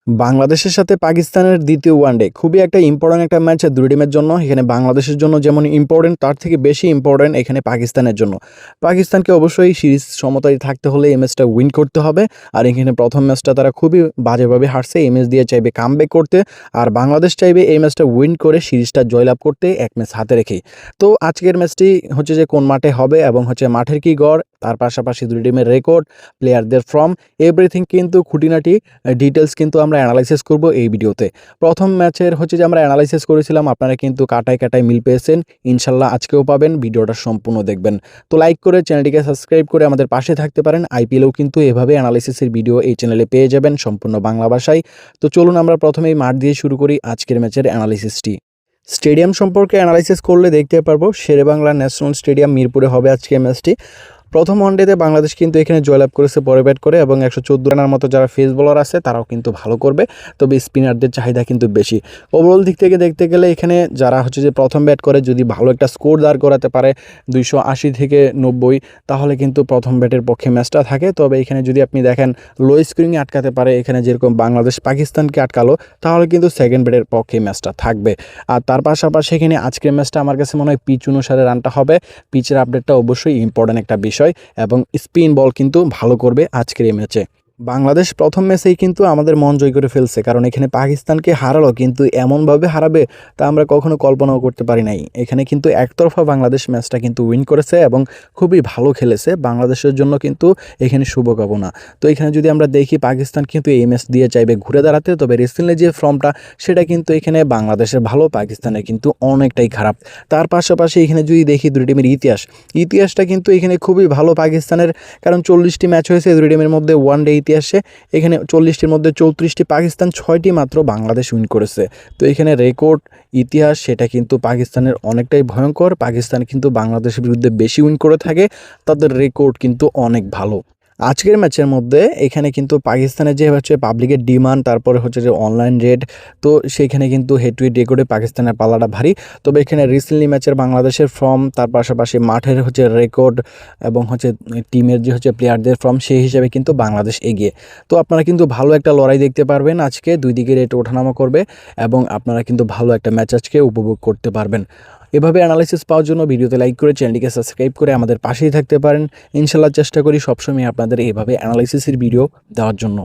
বাংলাদেশের সাথে পাকিস্তানের দ্বিতীয় ওয়ানডে খুবই একটা ইম্পর্টেন্ট একটা ম্যাচ দুই টিমের জন্য। এখানে বাংলাদেশের জন্য যেমন ইম্পর্টেন্ট, তার থেকে বেশি ইম্পর্টেন্ট এখানে পাকিস্তানের জন্য। পাকিস্তানকে অবশ্যই সিরিজ সমতায় থাকতে হলে এই ম্যাচটা উইন করতে হবে। আর এখানে প্রথম ম্যাচটা তারা খুবই বাজেভাবে হারছে, এই ম্যাচ দিয়ে চাইবে কামব্যাক করতে। আর বাংলাদেশ চাইবে এই ম্যাচটা উইন করে সিরিজটা জয়লাভ করতে, এক ম্যাচ হাতে রেখেই। তো আজকের ম্যাচটি হচ্ছে যে কোন মাঠে হবে এবং হচ্ছে মাঠের কি গড়, তার পাশাপাশি দুই টিমের রেকর্ড, প্লেয়ারদের ফর্ম, এভরিথিং কিন্তু খুঁটিনাটি ডিটেলস কিন্তু আমরা অ্যানালাইসিস করব এই ভিডিওতে। প্রথম ম্যাচের হচ্ছে যে আমরা অ্যানালাইসিস করেছিলাম, আপনারা কিন্তু কাটায় কাটায় মিল পেয়েছেন, ইনশাল্লাহ আজকেও পাবেন। ভিডিওটা সম্পূর্ণ দেখবেন। তো লাইক করে চ্যানেলটিকে সাবস্ক্রাইব করে আমাদের পাশে থাকতে পারেন। আইপিএলেও কিন্তু এভাবে অ্যানালাইসিসের ভিডিও এই চ্যানেলে পেয়ে যাবেন সম্পূর্ণ বাংলা ভাষায়। তো চলুন আমরা প্রথমেই মাঠ দিয়ে শুরু করি আজকের ম্যাচের অ্যানালাইসিসটি। স্টেডিয়াম সম্পর্কে অ্যানালাইসিস করলে দেখতে পারবো শেরেবাংলা ন্যাশনাল স্টেডিয়াম মিরপুরে হবে আজকের ম্যাচটি। প্রথম ওয়ানডেতে বাংলাদেশ কিন্তু এখানে জয়লাভ করেছে পরে ব্যাট করে, এবং 114 রানের মতো যারা ফেস বোলার আছে তারাও কিন্তু ভালো করবে, তবে স্পিনারদের চাহিদা কিন্তু বেশি। ওভারঅল দিক থেকে দেখতে গেলে এখানে যারা হচ্ছে যে প্রথম ব্যাট করে যদি ভালো একটা স্কোর দাঁড় করাতে পারে 280 থেকে 90, তাহলে কিন্তু প্রথম ব্যাটের পক্ষে ম্যাচটা থাকে। তবে এখানে যদি আপনি দেখেন লো স্কোরিংয়ে আটকাতে পারে, এখানে যেরকম বাংলাদেশ পাকিস্তানকে আটকালো, তাহলে কিন্তু সেকেন্ড ব্যাটের পক্ষে ম্যাচটা থাকবে। আর তার পাশাপাশি এখানে আজকের ম্যাচটা আমার কাছে মনে হয় পিচ অনুসারে রানটা হবে। পিচের আপডেটটা অবশ্যই ইম্পর্টেন্ট একটা বিষয়, এবং স্পিন বল কিন্তু ভালো করবে আজকের এই ম্যাচে। বাংলাদেশ প্রথম ম্যাচেই কিন্তু আমাদের মন জয় করে ফেলছে, কারণ এখানে পাকিস্তানকে হারালো, কিন্তু এমনভাবে হারাবে তা আমরা কখনো কল্পনাও করতে পারি নাই। এখানে কিন্তু একতরফা বাংলাদেশ ম্যাচটা কিন্তু উইন করেছে এবং খুবই ভালো খেলেছে। বাংলাদেশের জন্য কিন্তু এখানে শুভকামনা। তো এখানে যদি আমরা দেখি, পাকিস্তান কিন্তু এই ম্যাচ দিয়ে চাইবে ঘুরে দাঁড়াতে, তবে রিসেন্টলি যে ফর্মটা সেটা কিন্তু এখানে বাংলাদেশের ভালো, পাকিস্তানের কিন্তু অনেকটাই খারাপ। তার পাশাপাশি এখানে যদি দেখি দুই টিমের ইতিহাসটা কিন্তু এখানে খুবই ভালো পাকিস্তানের, কারণ 40টি ম্যাচ হয়েছে দুই টিমের মধ্যে ওয়ানডে ইতিহাসে। এখানে 40টির মধ্যে 34টি পাকিস্তান, 6টি মাত্র বাংলাদেশ উইন করেছে। তো এখানে রেকর্ড ইতিহাস সেটা কিন্তু পাকিস্তানের অনেকটাই ভয়ঙ্কর। পাকিস্তান কিন্তু বাংলাদেশের বিরুদ্ধে বেশি উইন করে থাকে, তাদের রেকর্ড কিন্তু অনেক ভালো। আজকের ম্যাচের মধ্যে এখানে কিন্তু পাকিস্তানের যে হচ্ছে পাবলিকের ডিমান্ড, তারপরে হচ্ছে যে অনলাইন রেট, তো সেইখানে কিন্তু হেড টু হেড রেকর্ডে পাকিস্তানের পাল্লাটা ভারী। তবে এখানে রিসেন্টলি ম্যাচের বাংলাদেশের ফর্ম, তার পাশাপাশি মাঠের হচ্ছে রেকর্ড, এবং হচ্ছে টিমের যে হচ্ছে প্লেয়ারদের ফর্ম, সেই হিসাবে কিন্তু বাংলাদেশ এগিয়ে। তো আপনারা কিন্তু ভালো একটা লড়াই দেখতে পারবেন আজকে, দুই দিকে রেট ওঠানামা করবে, এবং আপনারা কিন্তু ভালো একটা ম্যাচ আজকে উপভোগ করতে পারবেন। এভাবে অ্যানালাইসিস পাওয়ার জন্য ভিডিওতে লাইক করে চ্যানেলটিকে সাবস্ক্রাইব করে আমাদের পাশেই থাকতে পারেন। ইনশাল্লাহ চেষ্টা করি সবসময় আপনাদের এভাবে অ্যানালাইসিসের ভিডিও দেওয়ার জন্য।